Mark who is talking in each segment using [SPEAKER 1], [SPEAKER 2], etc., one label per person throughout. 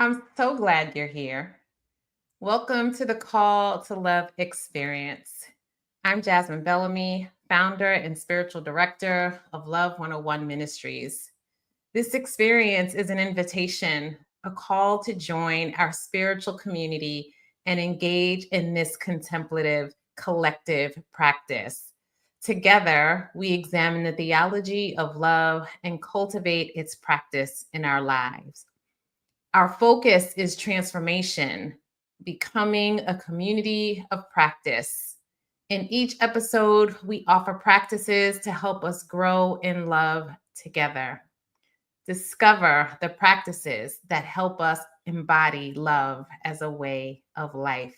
[SPEAKER 1] I'm so glad you're here. Welcome to the Call to Love experience. I'm Jasmine Bellamy, founder and spiritual director of Love 101 Ministries. This experience is an invitation, a call to join our spiritual community and engage in this contemplative collective practice. Together, we examine the theology of love and cultivate its practice in our lives. Our focus is transformation, becoming a community of practice. In each episode, we offer practices to help us grow in love together. Discover the practices that help us embody love as a way of life.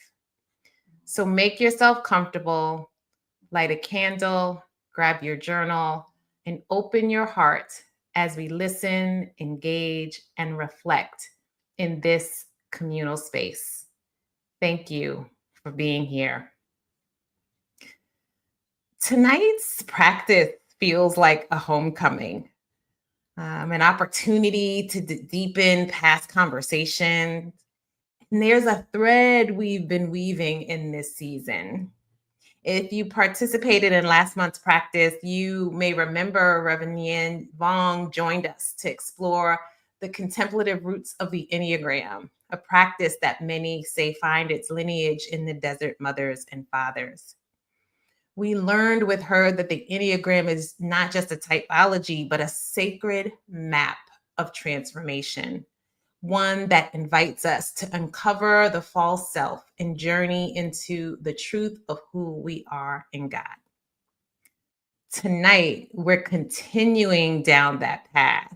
[SPEAKER 1] So make yourself comfortable, light a candle, grab your journal, and open your heart as we listen, engage, and reflect in this communal space. Thank you for being here. Tonight's practice feels like a homecoming, an opportunity to deepen past conversations. And there's a thread we've been weaving in this season. If you participated in last month's practice, you may remember Reverend Yin Vong joined us to explore the contemplative roots of the Enneagram, a practice that many say find its lineage in the desert mothers and fathers. We learned with her that the Enneagram is not just a typology, but a sacred map of transformation, one that invites us to uncover the false self and journey into the truth of who we are in God. Tonight, we're continuing down that path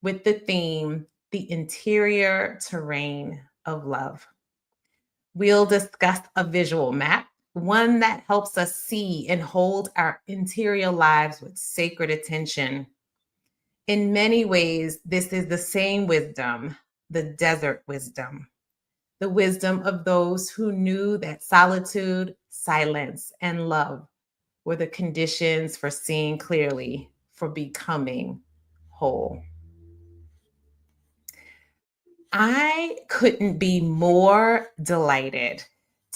[SPEAKER 1] with the theme, the interior terrain of love. We'll discuss a visual map, one that helps us see and hold our interior lives with sacred attention. In many ways, this is the same wisdom, the desert wisdom, the wisdom of those who knew that solitude, silence, and love were the conditions for seeing clearly, for becoming whole. I couldn't be more delighted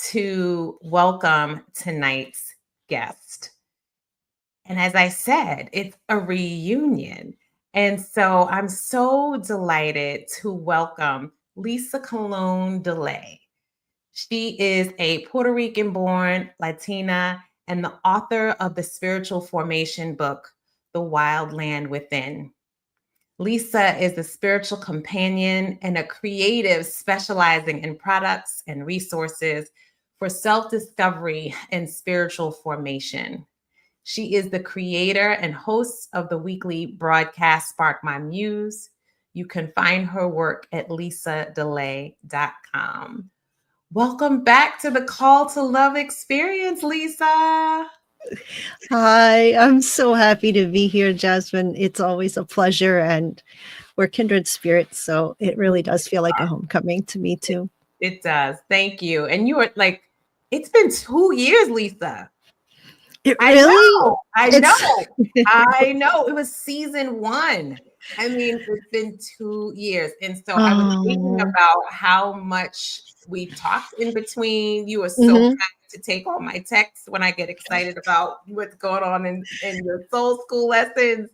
[SPEAKER 1] to welcome tonight's guest. And as I said, it's a reunion. And so I'm so delighted to welcome Lisa Colón DeLay. She is a Puerto Rican born Latina and the author of the spiritual formation book, The Wild Land Within. Lisa is a spiritual companion and a creative specializing in products and resources for self discovery and spiritual formation. She is the creator and host of the weekly broadcast Spark My Muse. You can find her work at lisadelay.com. Welcome back to the Call to Love experience, Lisa.
[SPEAKER 2] Hi, I'm so happy to be here, Jasmine. It's always a pleasure, and we're kindred spirits, so it really does feel like a homecoming to me, too.
[SPEAKER 1] It does. Thank you. And you were like, it's been 2 years, Lisa.
[SPEAKER 2] It
[SPEAKER 1] I
[SPEAKER 2] really,
[SPEAKER 1] know. I
[SPEAKER 2] it's,
[SPEAKER 1] know. I know. It was season one. I mean, it's been 2 years. And so I was thinking
[SPEAKER 2] oh,
[SPEAKER 1] about how much we've talked in between. You are so
[SPEAKER 2] mhm.
[SPEAKER 1] kind to take all my texts when I get excited about what's going on in your soul school lessons.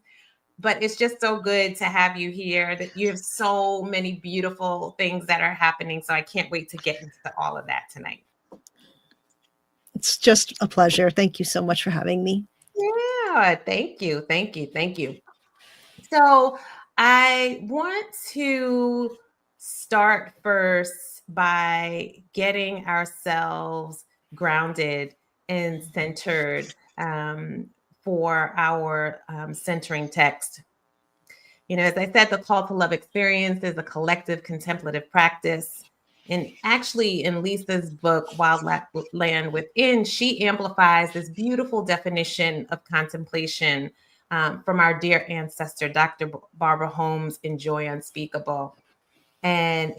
[SPEAKER 1] But it's just so good to have you here, that you have so many beautiful things that are happening. So I can't wait to get into all of that tonight.
[SPEAKER 2] It's just a pleasure. Thank you so much for having me.
[SPEAKER 1] Yeah, thank you. Thank you. Thank you. So I want to start first by getting ourselves grounded and centered for our centering text. You know, as I said, the Call to Love experience is a collective contemplative practice. And actually, in Lisa's book, Land Within, she amplifies this beautiful definition of contemplation from our dear ancestor, Dr. Barbara Holmes, in Joy Unspeakable. And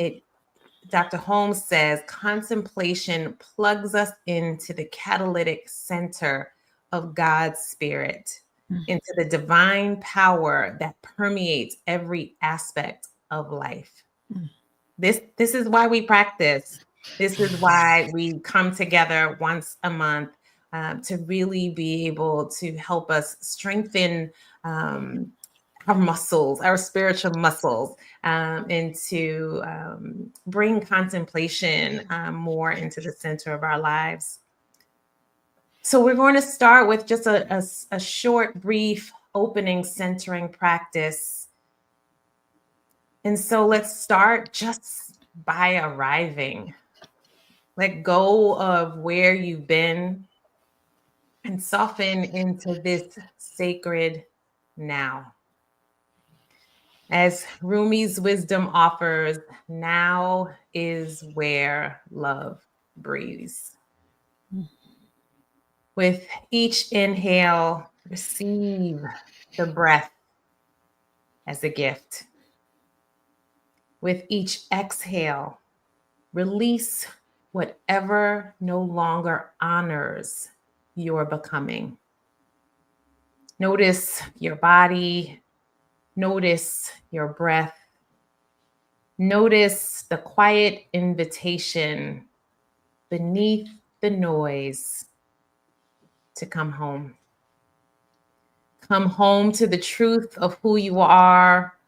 [SPEAKER 1] Dr. Holmes says, contemplation plugs us into the catalytic center of God's spirit, into the divine power that permeates every aspect of life. This is why we practice. This is why we come together once a month to really be able to help us strengthen um, our muscles, our spiritual muscles, and to bring contemplation more into the center of our lives. So we're going to start with just a short, brief opening centering practice. And so let's start just by arriving. Let go of where you've been and soften into this sacred now. As Rumi's wisdom offers, now is where love breathes. With each inhale, receive the breath as a gift. With each exhale, release whatever no longer honors your becoming. Notice your body, notice your breath, notice the quiet invitation beneath the noise to come home. Come home to the truth of who you are,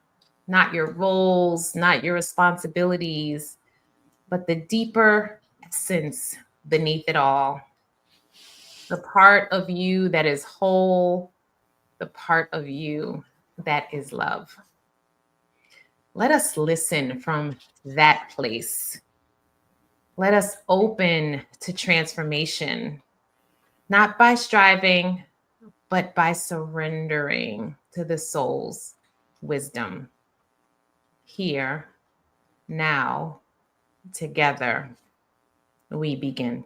[SPEAKER 1] not your roles, not your responsibilities, but the deeper essence beneath it all. The part of you that is whole, the part of you that is love. Let us listen from that place. Let us open to transformation, not by striving, but by surrendering to the soul's wisdom. Here, now, together, we begin.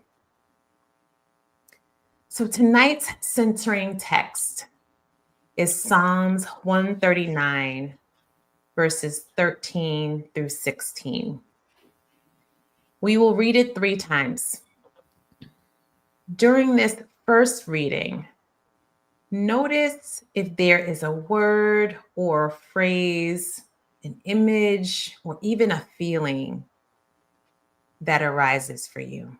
[SPEAKER 1] So tonight's centering text is Psalms 139, verses 13 through 16. We will read it 3 times. During this first reading, notice if there is a word or a phrase, an image, or even a feeling that arises for you.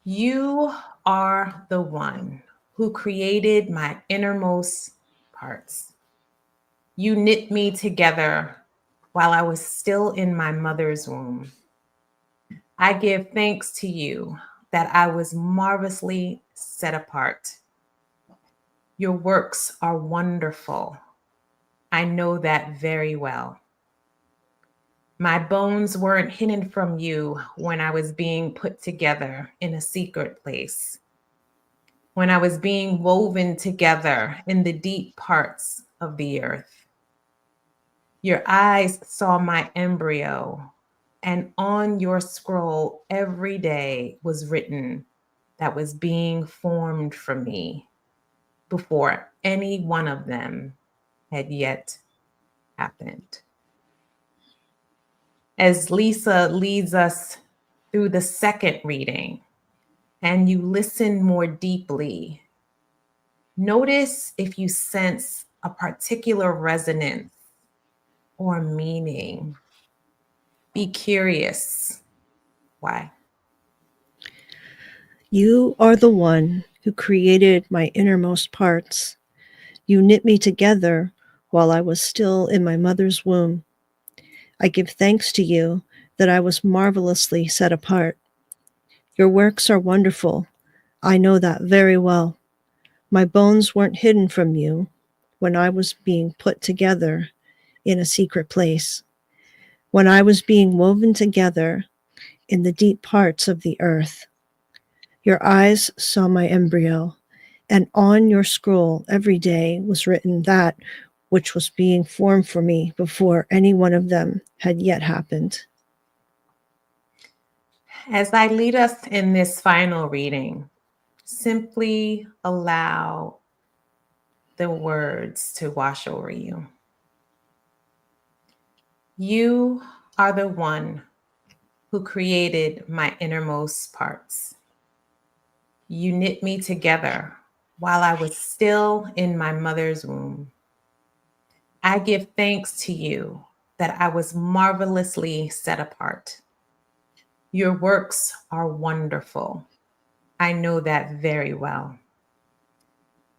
[SPEAKER 1] You are the one who created my innermost parts. You knit me together while I was still in my mother's womb. I give thanks to you that I was marvelously set apart. Your works are wonderful. I know that very well. My bones weren't hidden from you when I was being put together in a secret place, when I was being woven together in the deep parts of the earth. Your eyes saw my embryo, and on your scroll every day was written that was being formed for me before any one of them had yet happened. As Lisa leads us through the second reading, and you listen more deeply, notice if you sense a particular resonance or meaning. Be curious. Why?
[SPEAKER 2] You are the one who created my innermost parts. You knit me together while I was still in my mother's womb. I give thanks to you that I was marvelously set apart. Your works are wonderful. I know that very well. My bones weren't hidden from you when I was being put together in a secret place, when I was being woven together in the deep parts of the earth. Your eyes saw my embryo, and on your scroll every day was written that which was being formed for me before any one of them had yet happened.
[SPEAKER 1] As I lead us in this final reading, simply allow the words to wash over you. You are the one who created my innermost parts. You knit me together while I was still in my mother's womb. I give thanks to you that I was marvelously set apart. Your works are wonderful. I know that very well.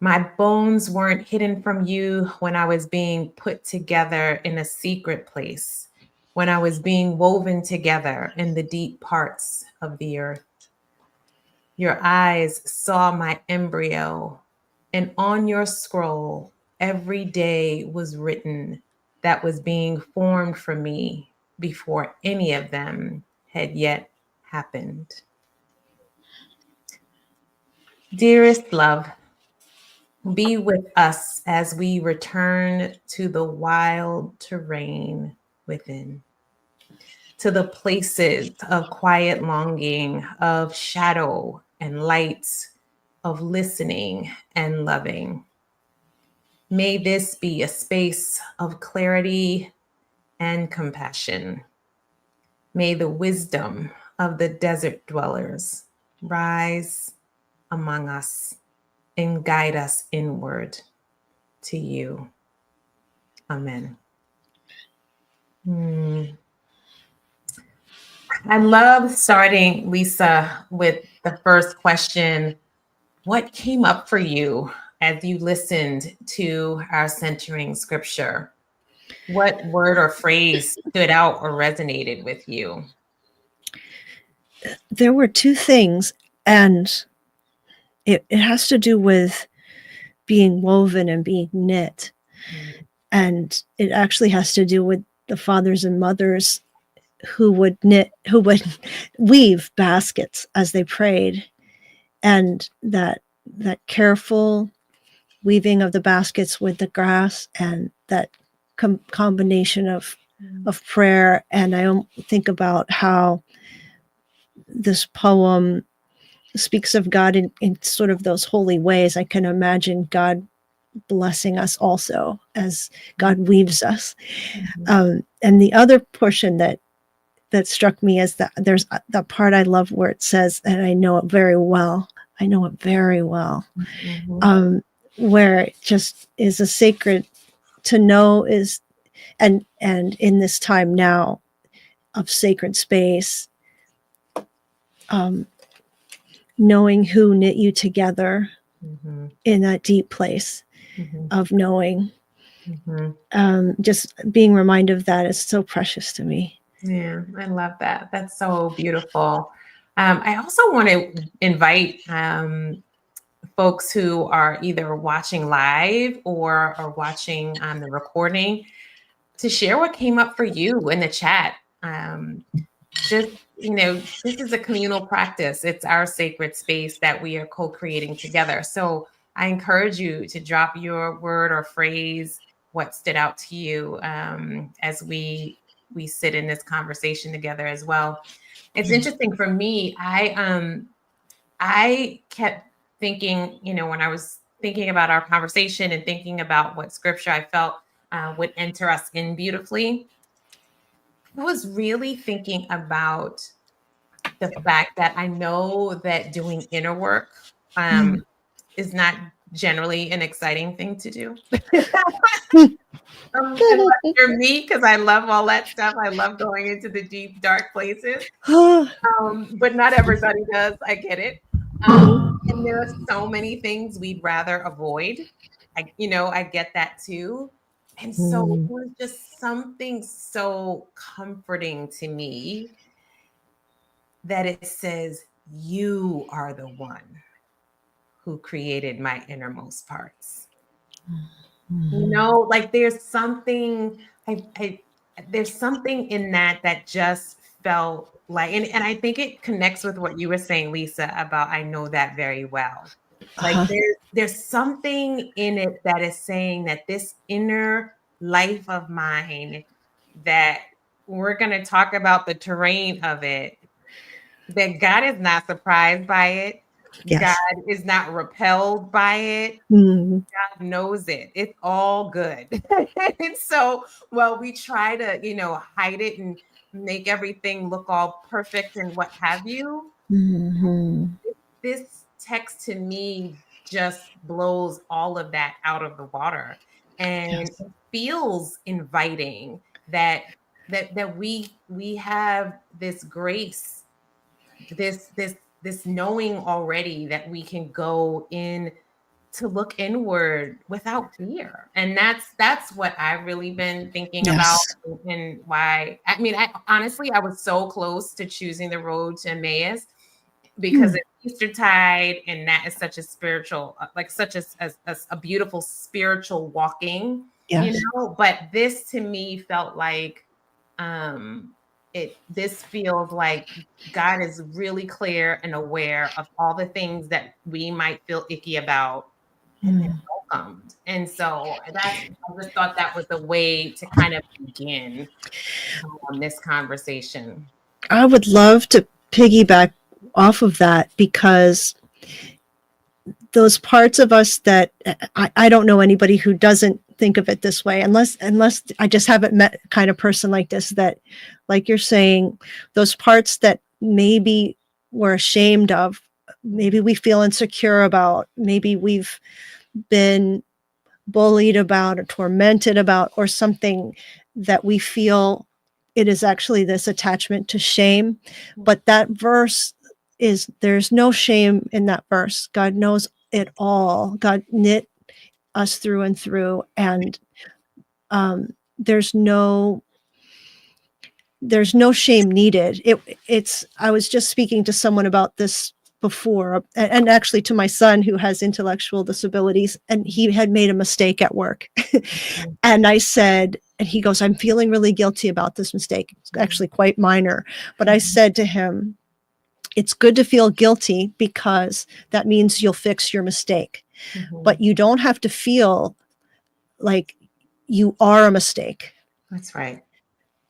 [SPEAKER 1] My bones weren't hidden from you when I was being put together in a secret place, when I was being woven together in the deep parts of the earth. Your eyes saw my embryo, and on your scroll, every day was written that was being formed for me before any of them had yet happened. Dearest love, be with us as we return to the wild terrain within, to the places of quiet longing, of shadow and light, of listening and loving. May this be a space of clarity and compassion. May the wisdom of the desert dwellers rise among us and guide us inward to you. Amen. I love starting, Lisa, with the first question. What came up for you as you listened to our centering scripture? What word or phrase stood out or resonated with you?
[SPEAKER 2] There were two things, and it has to do with being woven and being knit. And it actually has to do with the fathers and mothers who would weave baskets as they prayed, and that careful weaving of the baskets with the grass, and that combination of prayer. And I think about how this poem speaks of God in sort of those holy ways. I can imagine God blessing us also as God weaves us. And the other portion that struck me is that there's the part I love where it says, and I know it very well, where it just is a sacred to know is, and in this time now of sacred space, knowing who knit you together in that deep place of knowing. Just being reminded of that is so precious to me.
[SPEAKER 1] Yeah, I love that. That's so beautiful. I also want to invite folks who are either watching live or watching the recording to share what came up for you in the chat. Just, this is a communal practice. It's our sacred space that we are co-creating together. So I encourage you to drop your word or phrase, what stood out to you as we sit in this conversation together as well. It's interesting for me. I kept thinking, when I was thinking about our conversation and thinking about what scripture I felt would enter us in beautifully, I was really thinking about the fact that I know that doing inner work is not generally an exciting thing to do. Unless you're me, because I love all that stuff. I love going into the deep, dark places. But not everybody does. I get it. And there are so many things we'd rather avoid. I get that too. And so it was just something so comforting to me that it says, you are the one who created my innermost parts. Like there's something, there's something in that just felt like, and I think it connects with what you were saying, Lisa, about I know that very well. Like there's something in it that is saying that this inner life of mine, that we're going to talk about the terrain of it, that God is not surprised by it.
[SPEAKER 2] Yes.
[SPEAKER 1] God is not repelled by it. God knows it. It's all good. And so, we try to, hide it and make everything look all perfect and what have you. This text to me just blows all of that out of the water. And it feels inviting. that we have this grace, this knowing already that we can go in to look inward without fear. And that's what I've really been thinking about,
[SPEAKER 2] Yes.
[SPEAKER 1] and why, I mean, I honestly, I was so close to choosing the road to Emmaus because
[SPEAKER 2] Mm.
[SPEAKER 1] it's Eastertide, and that is such a spiritual, like such a beautiful spiritual walking,
[SPEAKER 2] Yes.
[SPEAKER 1] But this to me felt like, this feels like God is really clear and aware of all the things that we might feel icky about, and they're
[SPEAKER 2] Mm.
[SPEAKER 1] welcomed. And so I just thought that was a way to kind of begin this conversation.
[SPEAKER 2] I would love to piggyback off of that, because those parts of us that I don't know anybody who doesn't think of it this way, unless I just haven't met a kind of person like this, that, like you're saying, those parts that maybe we're ashamed of, maybe we feel insecure about, maybe we've been bullied about or tormented about, or something that we feel it is actually this attachment to shame. But that verse there's no shame in that verse. God knows it all. God knit us through and through, and um, there's no shame needed. It's I was just speaking to someone about this before, and actually to my son, who has intellectual disabilities, and he had made a mistake at work. And I said, and he goes, I'm feeling really guilty about this mistake. It's actually quite minor. But I said to him, it's good to feel guilty, because that means you'll fix your mistake. But you don't have to feel like you are a mistake.
[SPEAKER 1] That's right.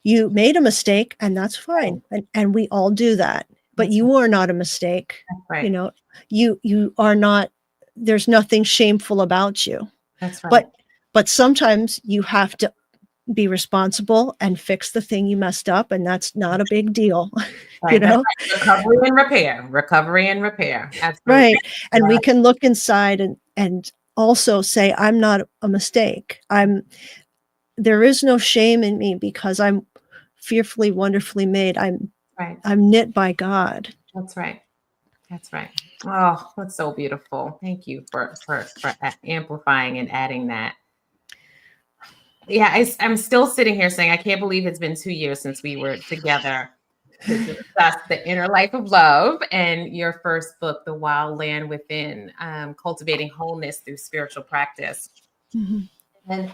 [SPEAKER 2] You made a mistake, and that's fine. And we all do that. But you are not a mistake.
[SPEAKER 1] Right.
[SPEAKER 2] You know, you are not, there's nothing shameful about you.
[SPEAKER 1] That's right.
[SPEAKER 2] But sometimes you have to be responsible and fix the thing you messed up, and that's not a big deal.
[SPEAKER 1] Right. Recovery and repair. Absolutely.
[SPEAKER 2] Right. And we can look inside and also say, I'm not a mistake. There is no shame in me, because I'm fearfully, wonderfully made. I'm knit by God.
[SPEAKER 1] That's right. That's right. Oh, that's so beautiful. Thank you for amplifying and adding that. Yeah, I'm still sitting here saying, I can't believe it's been 2 years since we were together to discuss The Inner Life of Love and your first book, The Wild Land Within, Cultivating Wholeness Through Spiritual Practice. Mm-hmm. And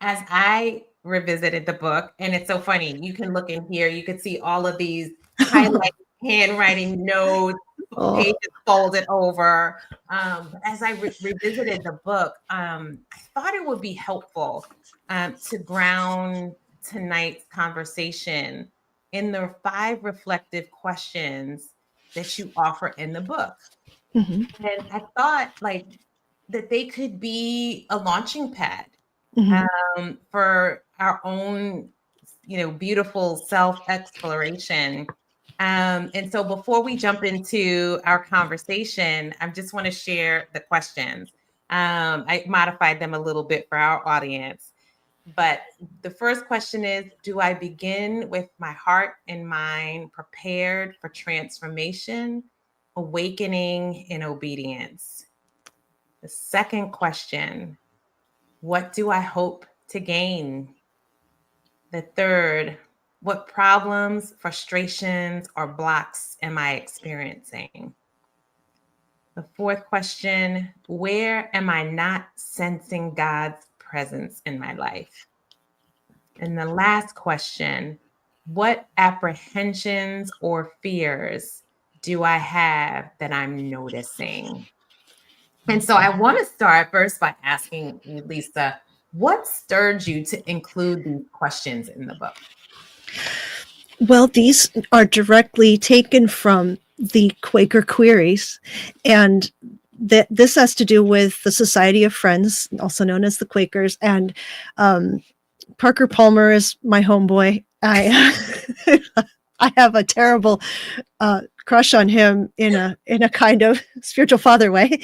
[SPEAKER 1] as I revisited the book, and it's so funny, you can look in here, you can see all of these highlighted handwriting notes, pages folded over. As I revisited the book, I thought it would be helpful to ground tonight's conversation in the 5 reflective questions that you offer in the book. Mm-hmm. And I thought that they could be a launching pad for our own, beautiful self-exploration. And so before we jump into our conversation, I just want to share the questions. I modified them a little bit for our audience. But the first question is, do I begin with my heart and mind prepared for transformation, awakening, and obedience? The second question, what do I hope to gain? The third, what problems, frustrations, or blocks am I experiencing? The fourth question, where am I not sensing God's presence in my life? And the last question, what apprehensions or fears do I have that I'm noticing? And so I want to start first by asking you, Lisa, what stirred you to include these questions in the book?
[SPEAKER 2] Well, these are directly taken from the Quaker Queries, and this has to do with the Society of Friends, also known as the Quakers, and Parker Palmer is my homeboy. I have a terrible crush on him in a kind of spiritual father way.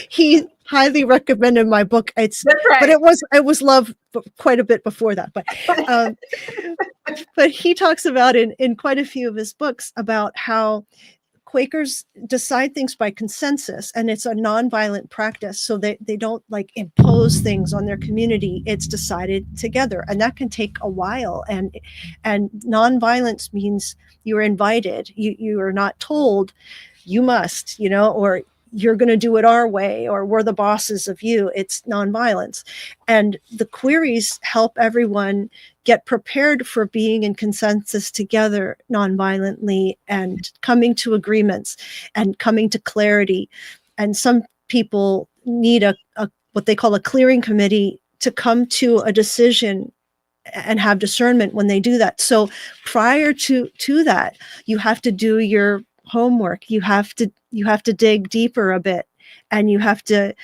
[SPEAKER 2] He highly recommended my book.
[SPEAKER 1] That's
[SPEAKER 2] But
[SPEAKER 1] right.
[SPEAKER 2] it was love quite a bit before that. Um, but he talks about in quite a few of his books about how Quakers decide things by consensus, and it's a nonviolent practice. So they don't like impose things on their community. It's decided together, and that can take a while. And nonviolence means you're invited. You are not told you must, or you're going to do it our way, or we're the bosses of you. It's nonviolence. And the queries help everyone get prepared for being in consensus together nonviolently and coming to agreements and coming to clarity. And some people need a what they call a clearing committee to come to a decision and have discernment when they do that. So prior to that, you have to do your homework. You have to dig deeper a bit, and you have to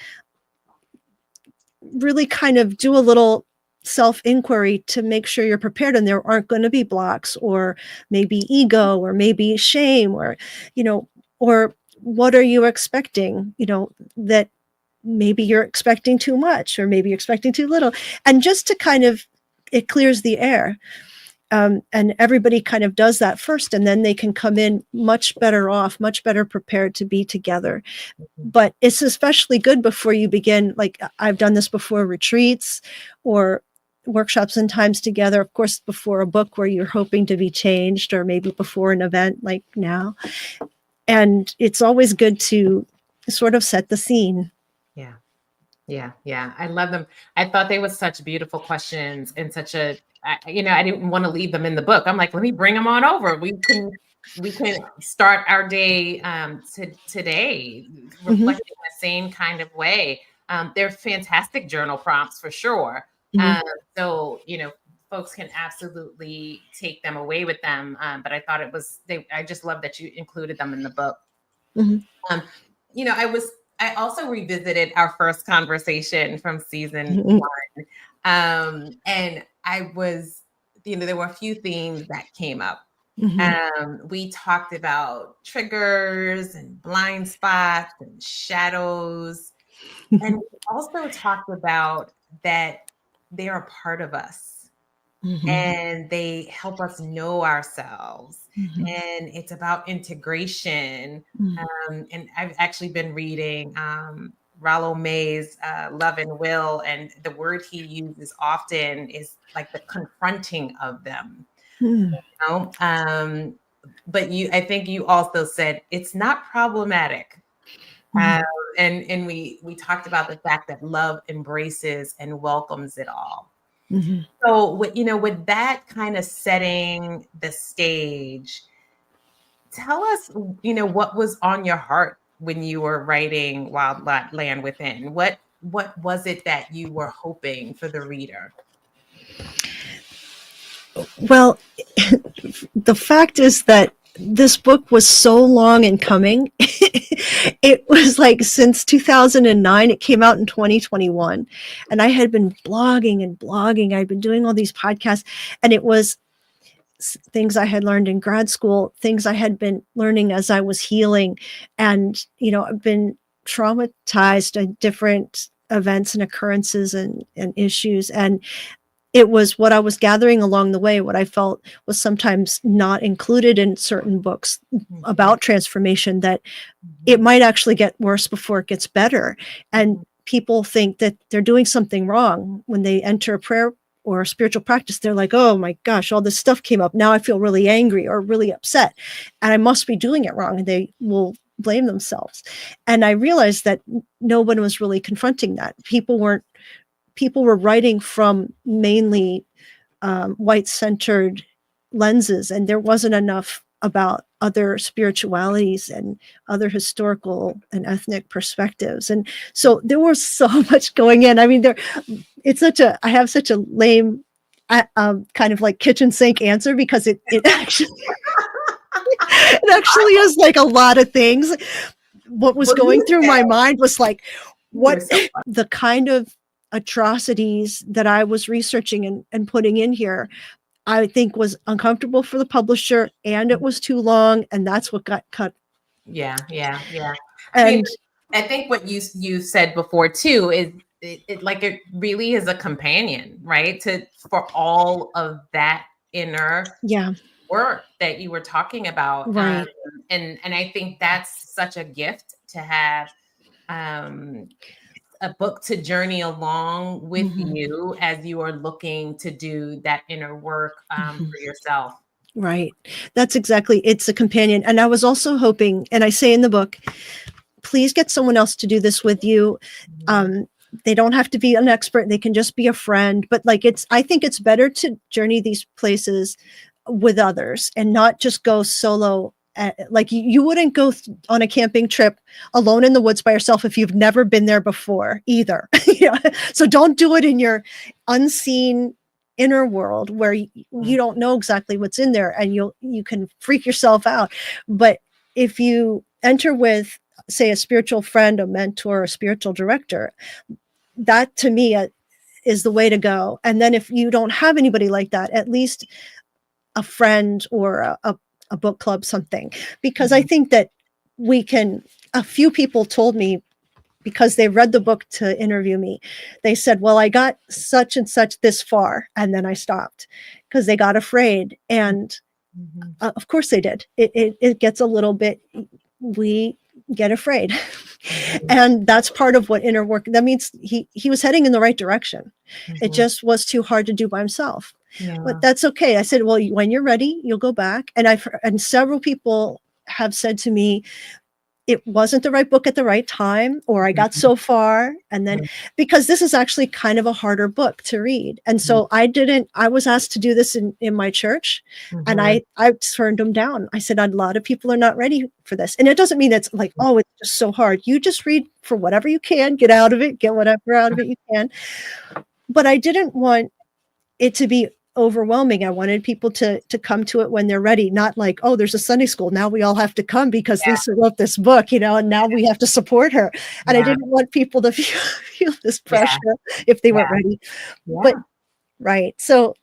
[SPEAKER 2] really kind of do a little self-inquiry to make sure you're prepared, and there aren't going to be blocks, or maybe ego, or maybe shame, or or what are you expecting, that maybe you're expecting too much, or maybe you're expecting too little. And just to kind of, it clears the air. And everybody kind of does that first, and then they can come in much better off, much better prepared to be together. But it's especially good before you begin. Like, I've done this before retreats or workshops and times together, of course, before a book where you're hoping to be changed, or maybe before an event like now. And it's always good to sort of set the scene.
[SPEAKER 1] Yeah. Yeah. Yeah. I love them. I thought they were such beautiful questions, and such I didn't want to leave them in the book. I'm like, let me bring them on over. We can start our day today reflecting the same kind of way. They're fantastic journal prompts for sure. So, folks can absolutely take them away with them. But I thought I just love that you included them in the book. I also revisited our first conversation from season 1. And I was, there were a few themes that came up. We talked about triggers and blind spots and shadows. And we also talked about that they're a part of us. And they help us know ourselves. And it's about integration. And I've actually been reading Rollo May's Love and Will, and the word he uses often is like the confronting of them. But I think you also said it's not problematic. And we talked about the fact that love embraces and welcomes it all. So, with that kind of setting the stage, tell us, what was on your heart when you were writing Wild Land Within? What was it that you were hoping for the reader?
[SPEAKER 2] Well, the fact is that this book was so long in coming. It was like since 2009. It came out in 2021. And I had been blogging and blogging. I'd been doing all these podcasts. And it was things I had learned in grad school, things I had been learning as I was healing. And, I've been traumatized at different events and occurrences and issues. And it was what I was gathering along the way, what I felt was sometimes not included in certain books about transformation, that it might actually get worse before it gets better. And people think that they're doing something wrong when they enter a prayer or a spiritual practice. They're like, oh my gosh, all this stuff came up. Now I feel really angry or really upset, and I must be doing it wrong. And they will blame themselves. And I realized that no one was really confronting that. People were writing from mainly white-centered lenses, and there wasn't enough about other spiritualities and other historical and ethnic perspectives. And so there was so much going in. I mean, I have such a lame kind of like kitchen sink answer, because it actually it actually is like a lot of things. What was going through my mind was like, what the kind of atrocities that I was researching and putting in here, I think was uncomfortable for the publisher, and it was too long, and that's what got cut.
[SPEAKER 1] Yeah.
[SPEAKER 2] And
[SPEAKER 1] I think what you said before too is it really is a companion, right? To for all of that inner
[SPEAKER 2] Yeah,
[SPEAKER 1] work that you were talking about.
[SPEAKER 2] right.
[SPEAKER 1] And I think that's such a gift to have um, a book to journey along with
[SPEAKER 2] Mhm,
[SPEAKER 1] you as you are looking to do that inner work
[SPEAKER 2] mhm.
[SPEAKER 1] for yourself.
[SPEAKER 2] Right. That's exactly, it's a companion. And I was also hoping, and I say in the book, please get someone else to do this with you.
[SPEAKER 1] Mhm.
[SPEAKER 2] Um, they don't have to be an expert. They can just be a friend. But like, I think it's better to journey these places with others and not just go solo. Like you wouldn't go on a camping trip alone in the woods by yourself if you've never been there before either. Yeah. So don't do it in your unseen inner world where you don't know exactly what's in there, and you can freak yourself out. But if you enter with, say, a spiritual friend, a mentor, a spiritual director, that to me is the way to go. And then if you don't have anybody like that, at least a friend or a book club, something. Because I
[SPEAKER 1] Mhm.
[SPEAKER 2] think that we can, a few people told me, because they read the book to interview me, they said, well, I got such and such this far, and then I stopped because they got afraid. And
[SPEAKER 1] Mhm.
[SPEAKER 2] of course they did. It gets a little bit, we get afraid.
[SPEAKER 1] Mhm.
[SPEAKER 2] And that's part of what inner work, that means he was heading in the right direction. It
[SPEAKER 1] Mhm.
[SPEAKER 2] just was too hard to do by himself. But
[SPEAKER 1] Yeah.
[SPEAKER 2] that's okay. I said, well, when you're ready, you'll go back. And several people have said to me, it wasn't the right book at the right time, or I got
[SPEAKER 1] Mhm.
[SPEAKER 2] so far. And then, because this is actually kind of a harder book to read. And
[SPEAKER 1] Mhm.
[SPEAKER 2] so I was asked to do this in my church, and
[SPEAKER 1] Mhm.
[SPEAKER 2] I turned them down. I said, a lot of people are not ready for this. And it doesn't mean it's like, oh, it's just so hard. You just read for whatever you can, get out of it, get whatever out of it you can. But I didn't want it to be overwhelming. I wanted people to come to it when they're ready, not like, oh, there's a Sunday school. Now we all have to come because
[SPEAKER 1] Yeah.
[SPEAKER 2] Lisa wrote this book, and now we have to support her. And I
[SPEAKER 1] Yeah.
[SPEAKER 2] didn't want people to feel this
[SPEAKER 1] Yeah.
[SPEAKER 2] pressure if they weren't
[SPEAKER 1] Yeah.
[SPEAKER 2] ready. But
[SPEAKER 1] Yeah.
[SPEAKER 2] right. So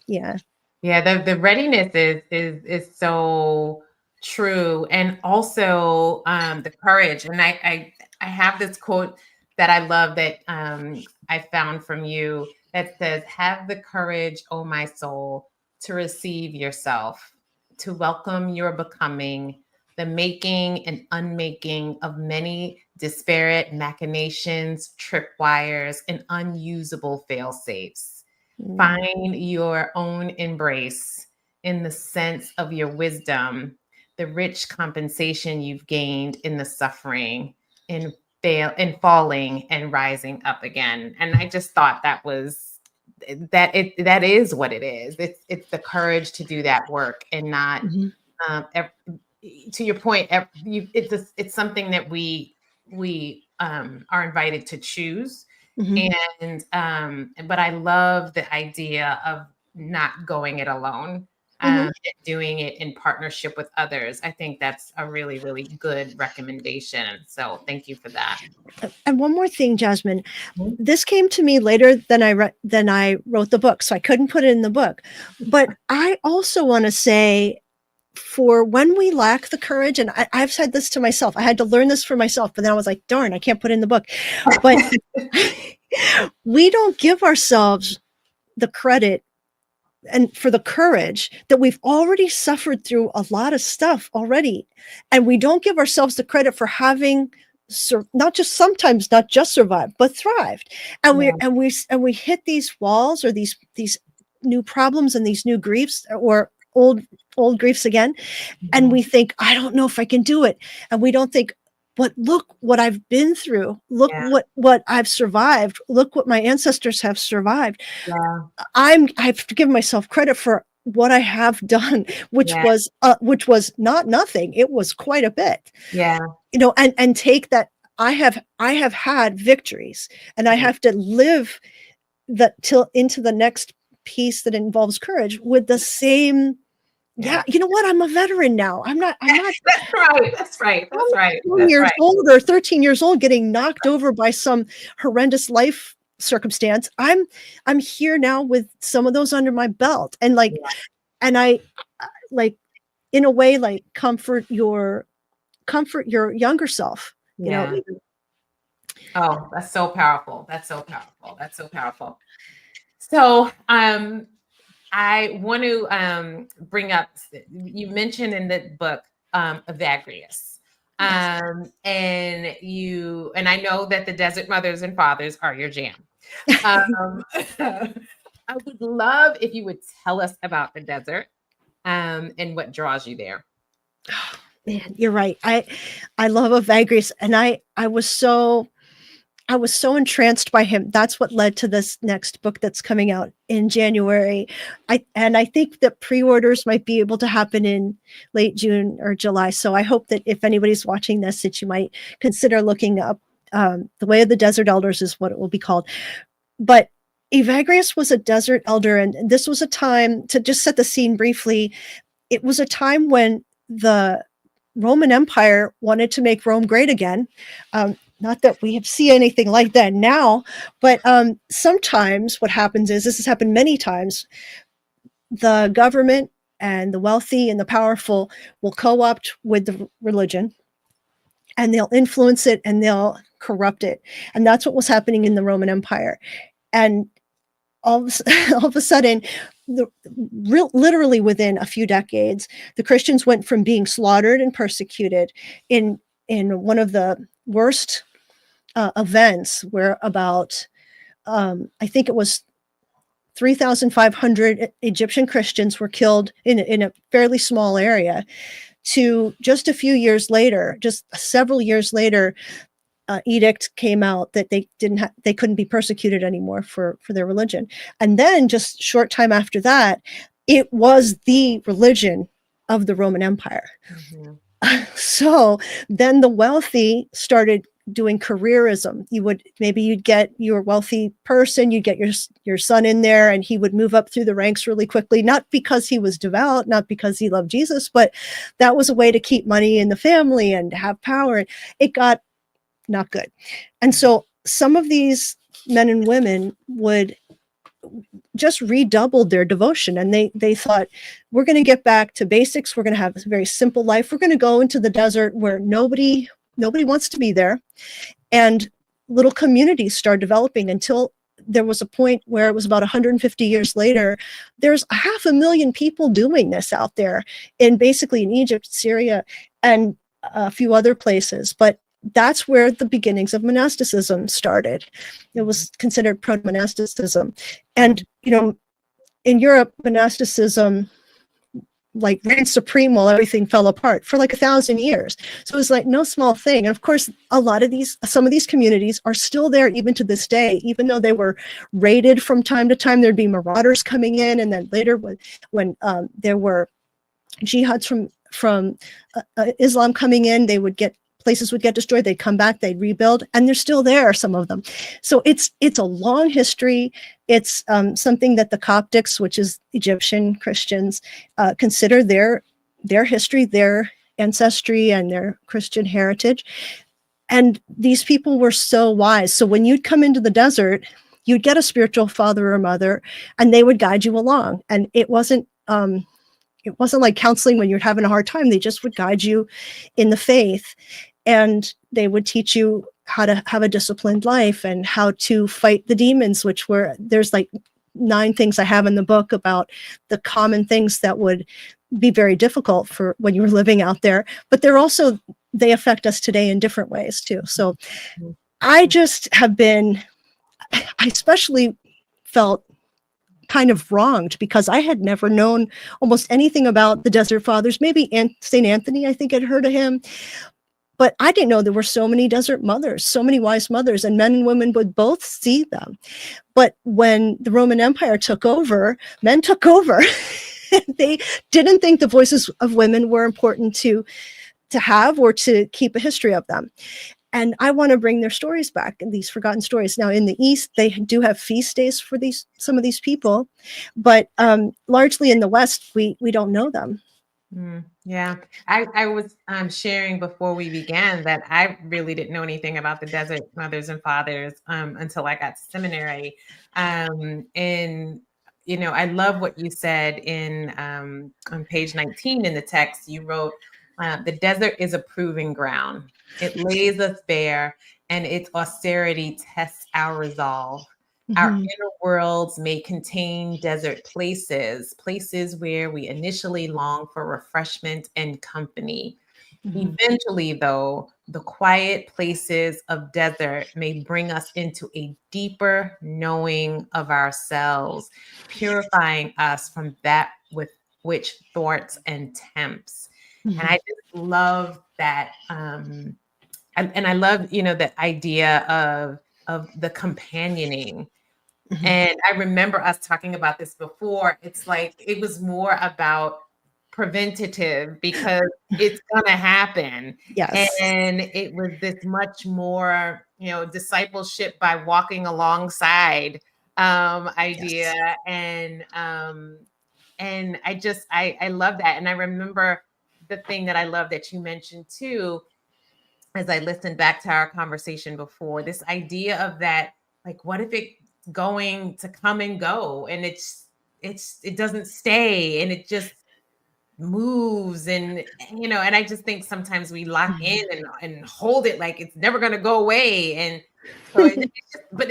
[SPEAKER 2] yeah.
[SPEAKER 1] Yeah, the readiness is so true, and also the courage. And I have this quote that I love that I found from you that says, "Have the courage, O my soul, to receive yourself, to welcome your becoming, the making and unmaking of many disparate machinations, tripwires, and unusable fail safes."
[SPEAKER 2] Mm,
[SPEAKER 1] Find your own embrace in the sense of your wisdom, the rich compensation you've gained in the suffering, in in falling and rising up again. And I just thought that is what it is. It's the courage to do that work and not
[SPEAKER 2] mhm,
[SPEAKER 1] um, ev- to your point. It's something that we are invited to choose,
[SPEAKER 2] mhm,
[SPEAKER 1] and but I love the idea of not going it alone,
[SPEAKER 2] mhm.
[SPEAKER 1] and doing it in partnership with others. I think that's a really, really good recommendation. So thank you for that.
[SPEAKER 2] And one more thing, Jasmine,
[SPEAKER 1] Mhm.
[SPEAKER 2] this came to me later than I wrote the book, so I couldn't put it in the book. But I also want to say, for when we lack the courage, and I've said this to myself, I had to learn this for myself, but then I was like, darn, I can't put it in the book. But we don't give ourselves the credit and for the courage that we've already suffered through a lot of stuff already. And we don't give ourselves the credit for having not just sometimes not just survived, but thrived. And
[SPEAKER 1] Yeah,
[SPEAKER 2] we hit these walls, or these new problems and these new griefs, or old griefs again, and
[SPEAKER 1] mhm.
[SPEAKER 2] we think, I don't know if I can do it. And we don't think, but look what I've been through. Look
[SPEAKER 1] Yeah,
[SPEAKER 2] what I've survived. Look what my ancestors have survived.
[SPEAKER 1] yeah,
[SPEAKER 2] I have to give myself credit for what I have done,
[SPEAKER 1] yeah,
[SPEAKER 2] which was not nothing. It was quite a bit,
[SPEAKER 1] yeah,
[SPEAKER 2] and take that. I have had victories, and I
[SPEAKER 1] right.
[SPEAKER 2] have to live that till into the next piece that involves courage with the same. Yeah,
[SPEAKER 1] Yeah.
[SPEAKER 2] you know what? I'm a veteran now. I'm not
[SPEAKER 1] That's right. That's right.
[SPEAKER 2] I'm
[SPEAKER 1] That's right.
[SPEAKER 2] 10
[SPEAKER 1] That's
[SPEAKER 2] years
[SPEAKER 1] right.
[SPEAKER 2] old or 13 years old getting knocked over by some horrendous life circumstance. I'm here now with some of those under my belt, and
[SPEAKER 1] Yeah,
[SPEAKER 2] I like, in a way, like, comfort your younger self you know,
[SPEAKER 1] Yeah. Oh, that's so powerful. That's so powerful. That's so powerful. So, I want to bring up, you mentioned in the book Evagrius.
[SPEAKER 2] yes.
[SPEAKER 1] And I know that the Desert Mothers and Fathers are your jam. Um, I would love if you would tell us about the desert and what draws you there.
[SPEAKER 2] Man, you're right. I love Evagrius, and I was so entranced by him. That's what led to this next book that's coming out in January. I think that pre-orders might be able to happen in late June or July. So I hope that if anybody's watching this, that you might consider looking up The Way of the Desert Elders is what it will be called. But Evagrius was a desert elder, and this was a time, to just set the scene briefly, it was a time when the Roman Empire wanted to make Rome great again. Not that we see anything like that now, but sometimes what happens is, this has happened many times, the government and the wealthy and the powerful will co-opt with the religion, and they'll influence it and they'll corrupt it. And that's what was happening in the Roman Empire. And all of a sudden, literally within a few decades, the Christians went from being slaughtered and persecuted in one of the worst events, where about I think it was 3,500 Egyptian Christians were killed in a fairly small area, to just a few years later, just several years later, edict came out that they couldn't be persecuted anymore for their religion. And then just short time after that, it was the religion of the Roman Empire.
[SPEAKER 1] Mhm.
[SPEAKER 2] So then the wealthy started doing careerism. You'd get your wealthy person, you'd get your son in there, and he would move up through the ranks really quickly, not because he was devout, not because he loved Jesus, but that was a way to keep money in the family and have power. It got not good. And so some of these men and women would just redouble their devotion, and they thought, we're going to get back to basics, we're going to have a very simple life, we're going to go into the desert where nobody wants to be there. And little communities started developing, until there was a point where it was about 150 years later, there's 500,000 people doing this out there, basically in Egypt, Syria, and a few other places. But that's where the beginnings of monasticism started. It was considered proto-monasticism. And, in Europe, monasticism reigned supreme while everything fell apart for 1,000 years. So it was no small thing. And of course, some of these communities are still there even to this day, even though they were raided from time to time. There'd be marauders coming in, and then later when there were jihads from Islam coming in, places would get destroyed, they'd come back, they'd rebuild, and they're still there, some of them. So it's a long history. It's something that the Coptics, which is Egyptian Christians, consider their history, their ancestry, and their Christian heritage. And these people were so wise. So when you'd come into the desert, you'd get a spiritual father or mother, and they would guide you along. And it wasn't like counseling when you're having a hard time. They just would guide you in the faith, and they would teach you how to have a disciplined life and how to fight the demons, there's 9 things I have in the book about the common things that would be very difficult for when you were living out there. But they affect us today in different ways too. So I especially felt kind of wronged, because I had never known almost anything about the Desert Fathers. Maybe St. Anthony, I think I'd heard of him. But I didn't know there were so many desert mothers, so many wise mothers, and men and women would both see them. But when the Roman Empire took over, men took over. They didn't think the voices of women were important to have, or to keep a history of them. And I want to bring their stories back, these forgotten stories. Now, in the East, they do have feast days for some of these people, but largely in the West, we don't know them.
[SPEAKER 1] Yeah, I was sharing before we began that I really didn't know anything about the Desert Mothers and Fathers until I got to seminary. And I love what you said on page 19 in the text. You wrote, The desert is a proving ground. It lays us bare, and its austerity tests our resolve. Our
[SPEAKER 2] Mhm.
[SPEAKER 1] inner worlds may contain desert places, places where we initially long for refreshment and company.
[SPEAKER 2] Mhm.
[SPEAKER 1] Eventually, though, the quiet places of desert may bring us into a deeper knowing of ourselves, purifying us from that with which thwarts and tempts. And I
[SPEAKER 2] Mhm.
[SPEAKER 1] just love that. And I love, the idea of the companioning.
[SPEAKER 2] Mhm.
[SPEAKER 1] And I remember us talking about this before. It's like it was more about preventative because it's going to happen.
[SPEAKER 2] Yes.
[SPEAKER 1] And it was this much more, discipleship by walking alongside idea.
[SPEAKER 2] Yes.
[SPEAKER 1] And I love that. And I remember the thing that I love that you mentioned too, as I listened back to our conversation before, this idea of that, like, what if it's going to come and go and it doesn't stay and it just moves and I just think sometimes we lock in
[SPEAKER 2] Mhm.
[SPEAKER 1] and hold it like it's never going to go away. And so it's just, but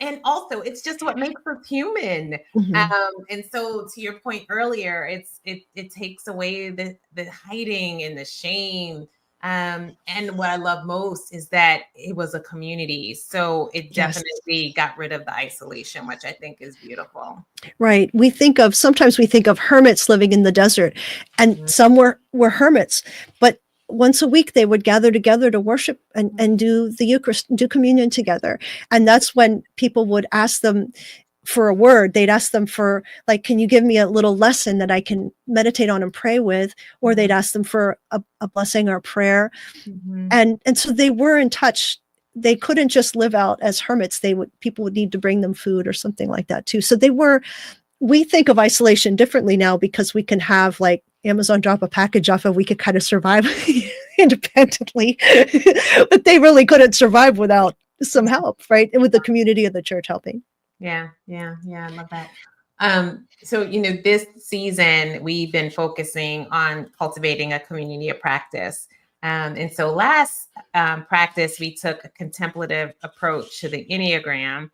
[SPEAKER 1] and also it's just what makes us human.
[SPEAKER 2] Mhm.
[SPEAKER 1] And so to your point earlier, it takes away the hiding and the shame. And what I love most is that it was a community, so it
[SPEAKER 2] Yes.
[SPEAKER 1] definitely got rid of the isolation, which I think is beautiful.
[SPEAKER 2] Right. Sometimes we think of hermits living in the desert, and
[SPEAKER 1] Mhm.
[SPEAKER 2] some were hermits, but once a week they would gather together to worship and do the Eucharist, do communion together. And that's when people would ask them for a word. They'd ask them for, like, can you give me a little lesson that I can meditate on and pray with? Or they'd
[SPEAKER 1] Mhm.
[SPEAKER 2] ask them for a blessing or a prayer.
[SPEAKER 1] Mhm.
[SPEAKER 2] And so they were in touch. They couldn't just live out as hermits. People would need to bring them food or something like that too. So we think of isolation differently now because we can have, like, Amazon drop a package off and we could kind of survive independently. But they really couldn't survive without some help, right? And with the community of the church helping.
[SPEAKER 1] Yeah, yeah, yeah, I love that. So this season we've been focusing on cultivating a community of practice. And so last practice, we took a contemplative approach to the Enneagram,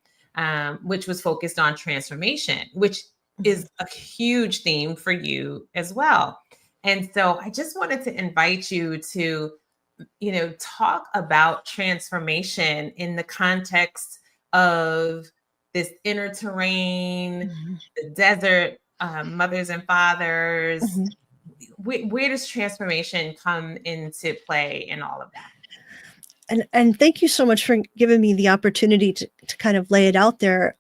[SPEAKER 1] which was focused on transformation, which
[SPEAKER 2] Mhm.
[SPEAKER 1] is a huge theme for you as well. And so I just wanted to invite you to, talk about transformation in the context of this inner terrain,
[SPEAKER 2] Mhm.
[SPEAKER 1] the desert, mothers and fathers.
[SPEAKER 2] Mhm.
[SPEAKER 1] Where does transformation come into play in all of that?
[SPEAKER 2] And thank you so much for giving me the opportunity to kind of lay it out there.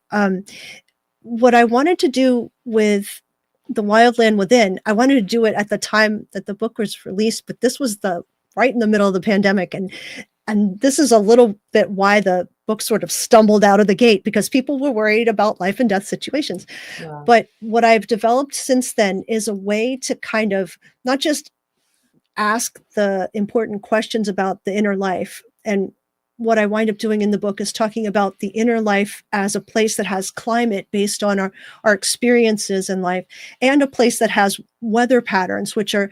[SPEAKER 2] What I wanted to do with the Wildland Within, I wanted to do it at the time that the book was released, but this was the right in the middle of the pandemic, and this is a little bit why the book sort of stumbled out of the gate, because people were worried about life and death situations.
[SPEAKER 1] Yeah.
[SPEAKER 2] But what I've developed since then is a way to kind of not just ask the important questions about the inner life. And what I wind up doing in the book is talking about the inner life as a place that has climate based on our experiences in life, and a place that has weather patterns, which are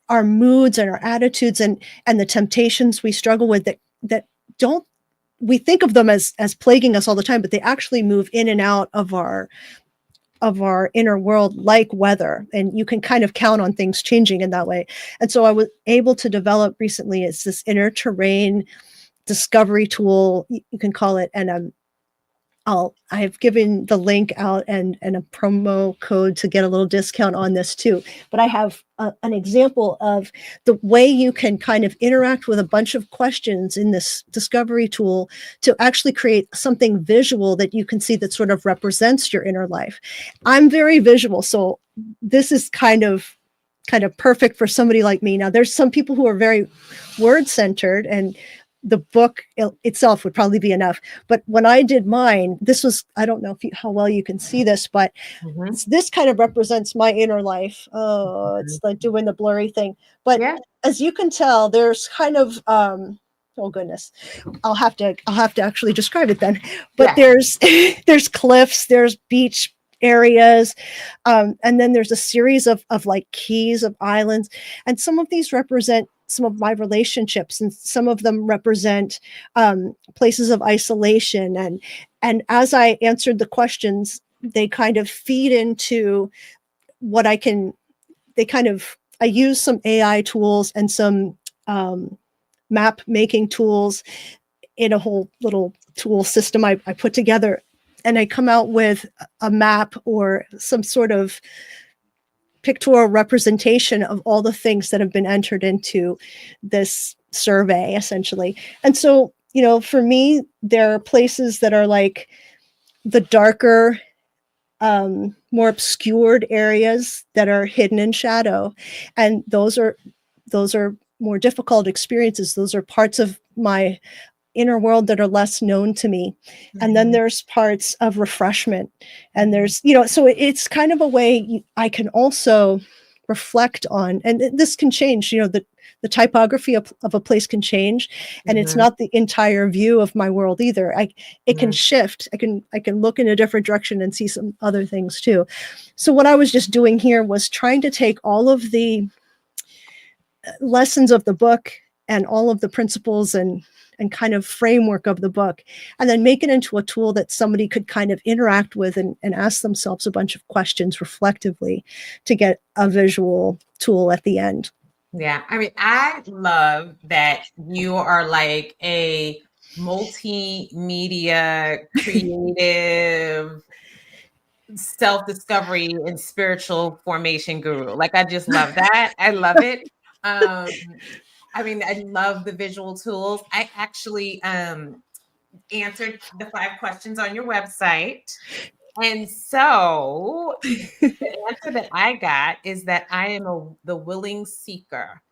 [SPEAKER 2] our moods and our attitudes and the temptations we struggle with, that don't, we think of them as plaguing us all the time, but they actually move in and out of our inner world like weather, and you can kind of count on things changing in that way. And so I was able to develop recently is this inner terrain discovery tool, you can call it. And I have given the link out and a promo code to get a little discount on this too. But I have an example of the way you can kind of interact with a bunch of questions in this discovery tool to actually create something visual that you can see that sort of represents your inner life. I'm very visual, so this is kind of perfect for somebody like me. Now, there's some people who are very word centered, and the book itself would probably be enough. But when I did mine, this was, I don't know how well you can see this, but
[SPEAKER 1] Mhm.
[SPEAKER 2] this kind of represents my inner life. Oh,
[SPEAKER 1] Mhm.
[SPEAKER 2] it's like doing the blurry thing. But
[SPEAKER 1] Yeah.
[SPEAKER 2] as you can tell, there's kind of, oh goodness, I'll have to actually describe it then. But
[SPEAKER 1] Yeah.
[SPEAKER 2] there's there's cliffs, there's beach, areas. And then there's a series of like keys of islands. And some of these represent some of my relationships, and some of them represent places of isolation. And as I answered the questions, they kind of feed into what I can, I use some AI tools and some map making tools in a whole little tool system I put together. And I come out with a map or some sort of pictorial representation of all the things that have been entered into this survey, essentially. And so, for me, there are places that are like the darker, more obscured areas that are hidden in shadow. And those are more difficult experiences. Those are parts of my inner world that are less known to me. And then there's parts of refreshment, and there's, so it's kind of a way I can also reflect on, and this can change, the typography of a place can change, and it's not the entire view of my world either. It can shift. I can look in a different direction and see some other things too. So what I was just doing here was trying to take all of the lessons of the book and all of the principles and kind of framework of the book, and then make it into a tool that somebody could kind of interact with and ask themselves a bunch of questions reflectively to get a visual tool at the end.
[SPEAKER 1] Yeah. I mean, I love that you are like a multimedia creative self-discovery and spiritual formation guru. Like, I just love that. I love it. I mean, I love the visual tools. I actually answered the 5 questions on your website. And so the answer that I got is that I am the willing seeker,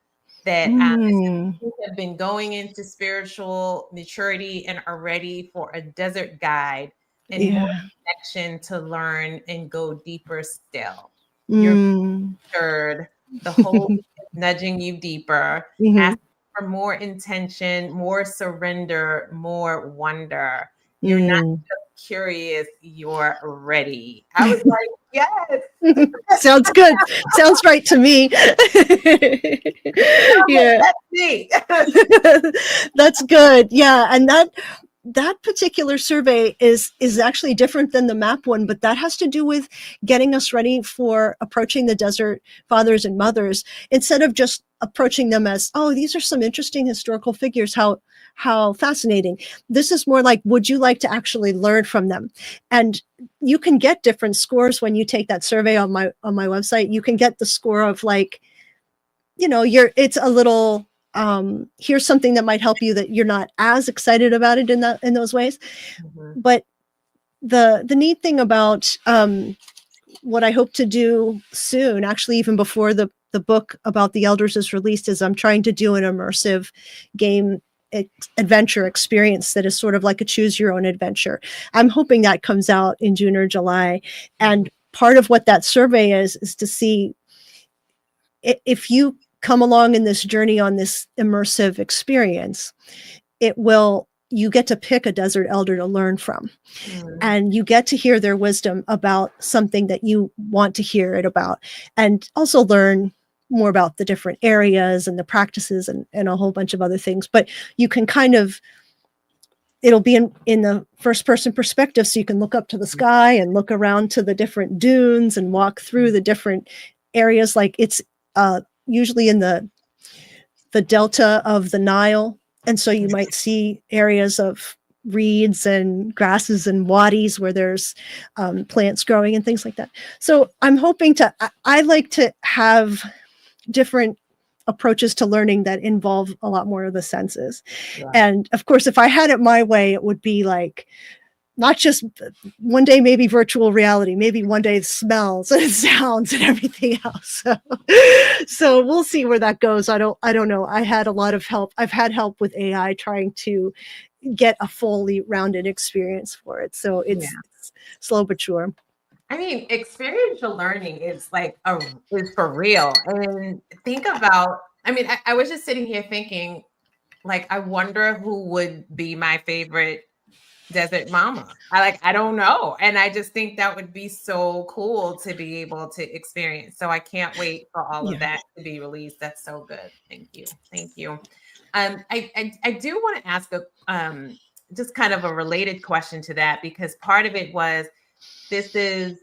[SPEAKER 1] that have been going into spiritual maturity and are ready for a desert guide and more connection to learn and go deeper still. You're stirred, the whole nudging you deeper, asking for more intention, more surrender, more wonder. You're not just curious, you're ready. I was like, yes.
[SPEAKER 2] Sounds good. Sounds right to me. Yeah.
[SPEAKER 1] That's me.
[SPEAKER 2] That's good. Yeah. And that particular survey is actually different than the map one, but that has to do with getting us ready for approaching the desert fathers and mothers, instead of just approaching them as, oh, these are some interesting historical figures. How fascinating. This is more like, would you like to actually learn from them? And you can get different scores when you take that survey on my website. You can get the score of like, it's a little, here's something that might help you, that you're not as excited about it in those ways. But the neat thing about what I hope to do soon, actually even before the book about the elders is released, is I'm trying to do an immersive game adventure experience that is sort of like a choose your own adventure. I'm hoping that comes out in June or July. And part of what that survey is to see if you come along in this journey on this immersive experience, you get to pick a desert elder to learn from. And you get to hear their wisdom about something that you want to hear it about, and also learn more about the different areas and the practices and a whole bunch of other things. But you can it'll be in the first person perspective. So you can look up to the sky and look around to the different dunes and walk through the different areas. Like it's usually in the delta of the Nile. And so you might see areas of reeds and grasses and wadis where there's plants growing and things like that. So I'm hoping I like to have different approaches to learning that involve a lot more of the senses. Yeah. And of course, if I had it my way, it would be like, not just one day, maybe virtual reality, maybe one day smells and sounds and everything else. So we'll see where that goes. I don't know. I had a lot of help. I've had help with AI trying to get a fully rounded experience for it. So it's slow but sure.
[SPEAKER 1] I mean, experiential learning is like is for real. And think about, I mean, I was just sitting here thinking, like, I wonder who would be my favorite desert mama. I don't know. And I just think that would be so cool to be able to experience. So I can't wait for all of
[SPEAKER 2] Yeah.
[SPEAKER 1] that to be released. That's so good. Thank you. Thank you. I do want to ask a just kind of a related question to that, because part of it was, this is,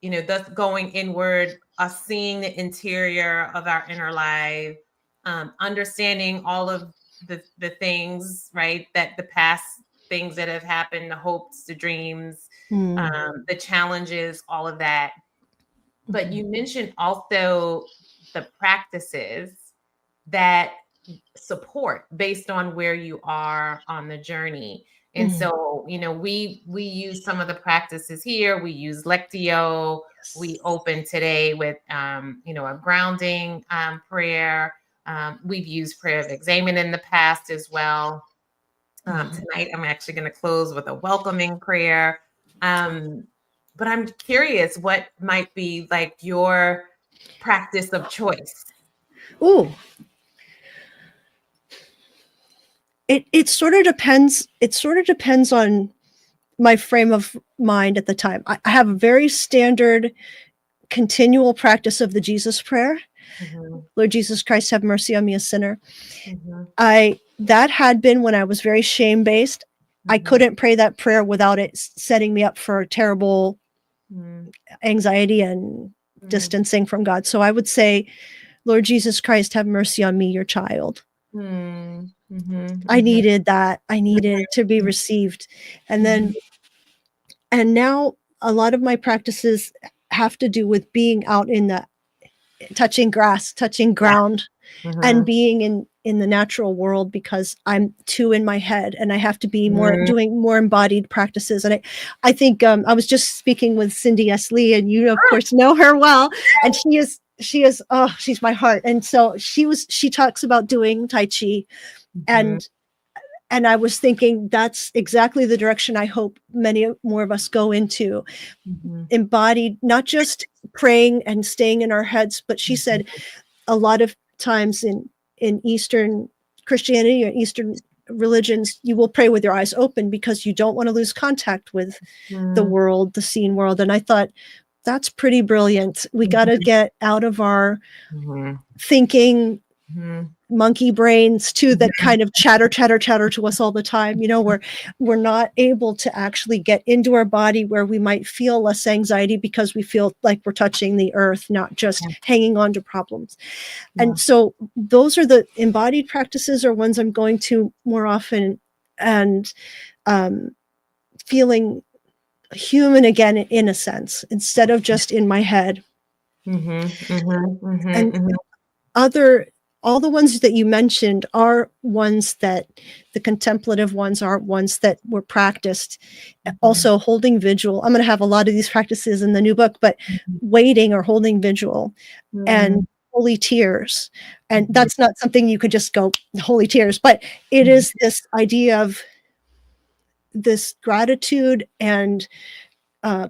[SPEAKER 1] thus going inward, us seeing the interior of our inner life, understanding all of the things, right? That the past things that have happened, the hopes, the dreams,
[SPEAKER 2] Mm.
[SPEAKER 1] the challenges, all of that. But
[SPEAKER 2] Mhm.
[SPEAKER 1] you mentioned also the practices that support based on where you are on the journey. And
[SPEAKER 2] Mm.
[SPEAKER 1] so, we use some of the practices here. We use Lectio. We
[SPEAKER 2] Yes.
[SPEAKER 1] open today with a grounding prayer. We've used prayer of examen in the past as well.
[SPEAKER 2] Mhm.
[SPEAKER 1] Tonight I'm actually going to close with a welcoming prayer. Um, but I'm curious, what might be like your practice of choice?
[SPEAKER 2] Ooh, it sort of depends. It sort of depends on my frame of mind at the time. I have a very standard, continual practice of the Jesus prayer.
[SPEAKER 1] Mhm,
[SPEAKER 2] Lord Jesus Christ, have mercy on me, a sinner.
[SPEAKER 1] mhm,
[SPEAKER 2] I that had been when I was very shame based. I
[SPEAKER 1] mhm,
[SPEAKER 2] couldn't pray that prayer without it setting me up for terrible
[SPEAKER 1] mhm,
[SPEAKER 2] anxiety and
[SPEAKER 1] mhm,
[SPEAKER 2] distancing from God. So I would say, Lord Jesus Christ, have mercy on me, your child.
[SPEAKER 1] mhm, mhm,
[SPEAKER 2] I
[SPEAKER 1] mhm,
[SPEAKER 2] needed that. I needed to be received. And then,
[SPEAKER 1] mhm,
[SPEAKER 2] and now a lot of my practices have to do with being out in the touching grass, touching
[SPEAKER 1] yeah,
[SPEAKER 2] ground, and
[SPEAKER 1] mhm,
[SPEAKER 2] being in the natural world, because I'm too in my head and I have to be more
[SPEAKER 1] mhm.
[SPEAKER 2] doing more embodied practices. And I think I was just speaking with Cindy S. Lee, and you of
[SPEAKER 1] Ah,
[SPEAKER 2] course know her well, and she is oh, she's my heart. And so she talks about doing Tai Chi,
[SPEAKER 1] mhm,
[SPEAKER 2] and I was thinking that's exactly the direction I hope many more of us go into,
[SPEAKER 1] mhm,
[SPEAKER 2] embodied, not just praying and staying in our heads, but she said
[SPEAKER 1] mhm,
[SPEAKER 2] a lot of times in Eastern Christianity or Eastern religions, you will pray with your eyes open because you don't want to lose contact with the
[SPEAKER 1] mhm,
[SPEAKER 2] world, the seen world. And I thought that's pretty brilliant. We got to
[SPEAKER 1] mhm,
[SPEAKER 2] get out of our
[SPEAKER 1] mhm,
[SPEAKER 2] thinking
[SPEAKER 1] mhm,
[SPEAKER 2] monkey brains too, that
[SPEAKER 1] mhm,
[SPEAKER 2] kind of chatter to us all the time. We're not able to actually get into our body where we might feel less anxiety because we feel like we're touching the earth, not just
[SPEAKER 1] yeah,
[SPEAKER 2] hanging on to problems.
[SPEAKER 1] yeah,
[SPEAKER 2] And so those are the embodied practices, are ones I'm going to more often, and um, feeling human again, in a sense, instead of just in my head.
[SPEAKER 1] mhm, mhm, mhm,
[SPEAKER 2] And
[SPEAKER 1] mhm,
[SPEAKER 2] other all the ones that you mentioned are ones that the contemplative ones are ones that were practiced.
[SPEAKER 1] mhm,
[SPEAKER 2] Also holding vigil, I'm going to have a lot of these practices in the new book, but waiting or holding vigil, and
[SPEAKER 1] mhm,
[SPEAKER 2] holy tears. And
[SPEAKER 1] mhm,
[SPEAKER 2] that's not something you could just go holy tears, but it
[SPEAKER 1] mhm,
[SPEAKER 2] is this idea of this gratitude and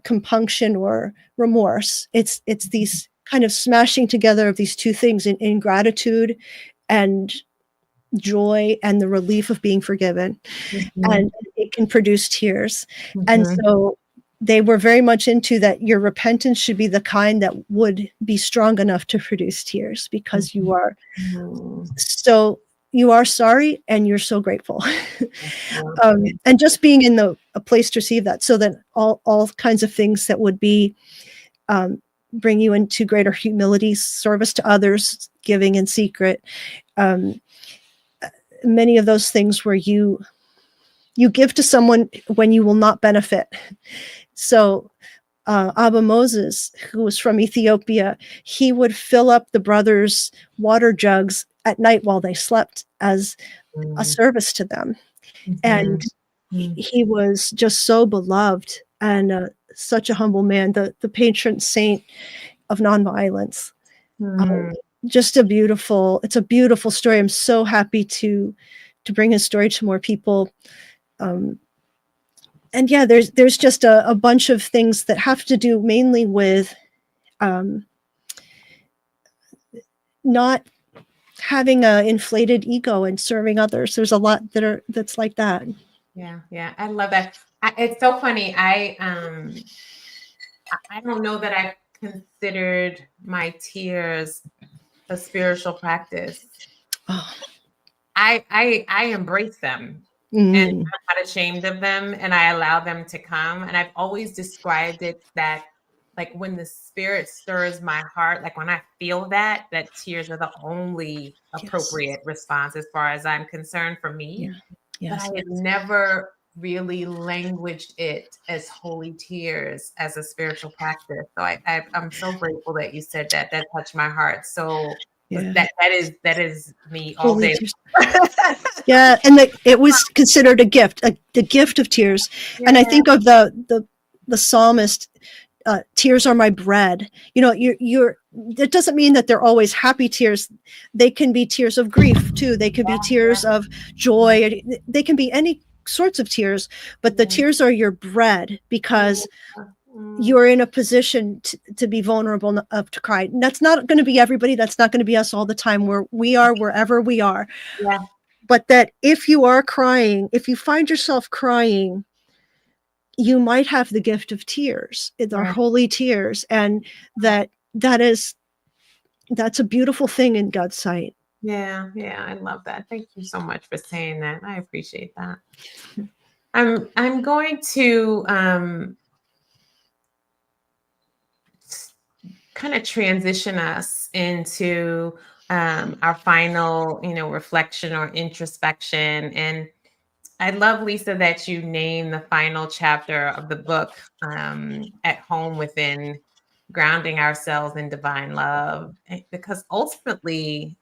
[SPEAKER 2] compunction or remorse. It's these kind of smashing together of these two things in gratitude and joy and the relief of being forgiven.
[SPEAKER 1] mhm,
[SPEAKER 2] And it can produce tears. And
[SPEAKER 1] mhm,
[SPEAKER 2] so they were very much into that your repentance should be the kind that would be strong enough to produce tears, because
[SPEAKER 1] mhm,
[SPEAKER 2] you are
[SPEAKER 1] mhm.
[SPEAKER 2] so you are sorry and you're so grateful.
[SPEAKER 1] Yeah,
[SPEAKER 2] And just being in a place to receive that, so that all kinds of things that would be um, bring you into greater humility, service to others, giving in secret, um, many of those things where you give to someone when you will not benefit. So Abba Moses, who was from Ethiopia, he would fill up the brothers' water jugs at night while they slept as a
[SPEAKER 1] mhm,
[SPEAKER 2] service to them. And
[SPEAKER 1] mhm, mhm,
[SPEAKER 2] he was just so beloved, and such a humble man, the patron saint of nonviolence. Um,
[SPEAKER 1] mhm.
[SPEAKER 2] just it's a beautiful story. I'm so happy to bring his story to more people. Um, and yeah, there's just a bunch of things that have to do mainly with um, not having a inflated ego and serving others. There's a lot that's like that.
[SPEAKER 1] Yeah. I love that. It's so funny. I don't know that I considered my tears a spiritual practice.
[SPEAKER 2] Oh.
[SPEAKER 1] I embrace them, and I'm not ashamed of them, and I allow them to come. And I've always described it that, like, when the spirit stirs my heart, like when I feel that, that tears are the only
[SPEAKER 2] Yes.
[SPEAKER 1] appropriate response as far as I'm concerned for
[SPEAKER 2] Yeah.
[SPEAKER 1] me. But I
[SPEAKER 2] Yes.
[SPEAKER 1] had never really languaged it as holy tears as a spiritual practice. So I'm so grateful that you said that. That touched my heart. So
[SPEAKER 2] Yeah.
[SPEAKER 1] that is me all
[SPEAKER 2] Holy
[SPEAKER 1] day.
[SPEAKER 2] tears. Yeah, and it was considered a gift, the gift of tears. And I
[SPEAKER 1] Yeah.
[SPEAKER 2] think of the psalmist, tears are my bread. You know, you're. It doesn't mean that they're always happy tears. They can be tears of grief too. They can be tears of joy. They can be any sorts of tears. But the tears are your bread because you're in a position to be vulnerable enough to cry. And that's not going to be everybody. That's not going to be us all the time. Where we are, wherever we are.
[SPEAKER 1] Yeah.
[SPEAKER 2] But that if you are crying, if you find yourself crying, you might have the gift of tears. They're
[SPEAKER 1] Right.
[SPEAKER 2] holy tears, and that's a beautiful thing in God's sight.
[SPEAKER 1] Yeah. I love that. Thank you so much for saying that. I appreciate that. I'm going to kind of transition us into our final, reflection or introspection. And I love, Lisa, that you name the final chapter of the book, At Home Within, grounding ourselves in divine love, because ultimately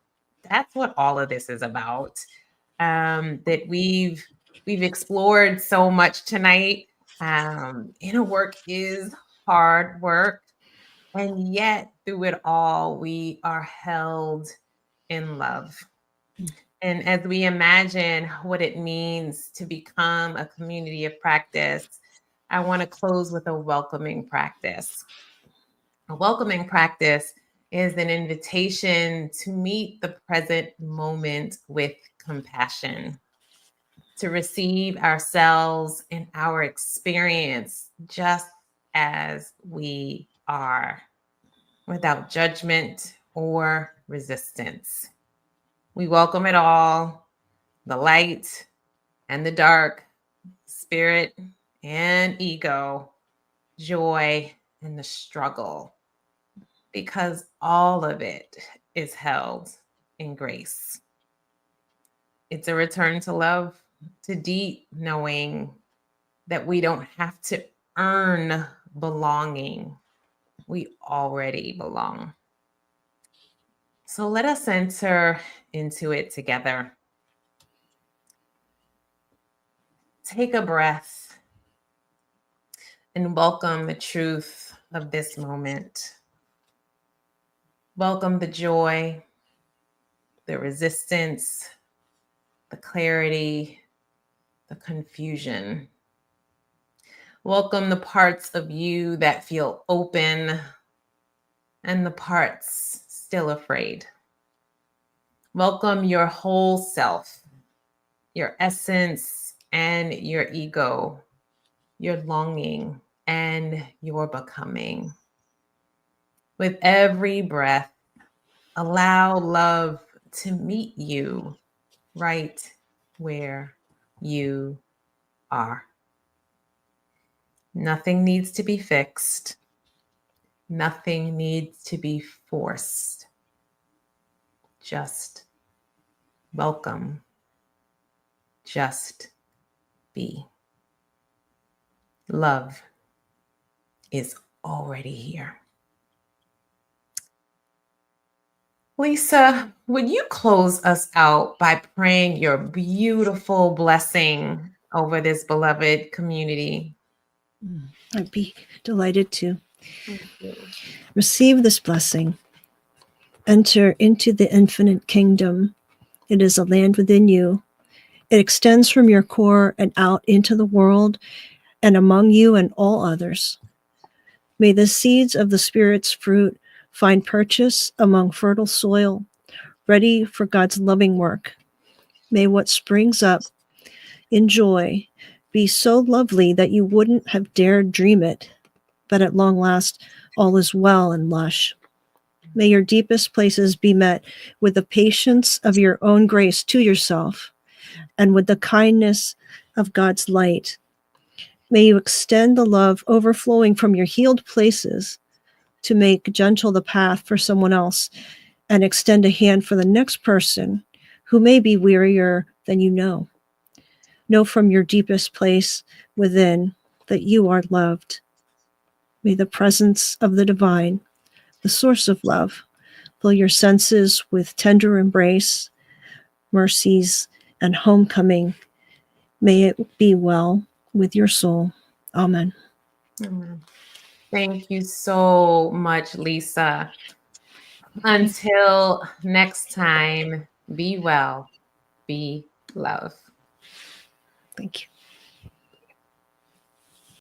[SPEAKER 1] that's what all of this is about. That we've explored so much tonight. Inner work is hard work, and yet through it all we are held in love. And as we imagine what it means to become a community of practice, I want to close with a welcoming practice. A welcoming practice is an invitation to meet the present moment with compassion, to receive ourselves and our experience just as we are, without judgment or resistance. We welcome it all, the light and the dark, spirit and ego, joy and the struggle, because all of it is held in grace. It's a return to love, to deep knowing that we don't have to earn belonging. We already belong. So let us enter into it together. Take a breath and welcome the truth of this moment. Welcome the joy, the resistance, the clarity, the confusion. Welcome the parts of you that feel open and the parts still afraid. Welcome your whole self, your essence and your ego, your longing and your becoming. With every breath, allow love to meet you right where you are. Nothing needs to be fixed. Nothing needs to be forced. Just welcome. Just be. Love is already here. Lisa, would you close us out by praying your beautiful blessing over this beloved community?
[SPEAKER 2] I'd be delighted to
[SPEAKER 1] Thank you.
[SPEAKER 2] receive this blessing. Enter into the infinite kingdom. It is a land within you. It extends from your core and out into the world and among you and all others. May the seeds of the Spirit's fruit find purchase among fertile soil, ready for God's loving work. May what springs up in joy be so lovely that you wouldn't have dared dream it. But at long last, all is well and lush. May your deepest places be met with the patience of your own grace to yourself and with the kindness of God's light. May you extend the love overflowing from your healed places to make gentle the path for someone else and extend a hand for the next person who may be wearier than you know. Know from your deepest place within that you are loved. May the presence of the divine, the source of love, fill your senses with tender embrace, mercies, and homecoming. May it be well with your soul. Amen.
[SPEAKER 1] Amen. Thank you so much, Lisa. Until next time, be well, be love.
[SPEAKER 2] Thank you.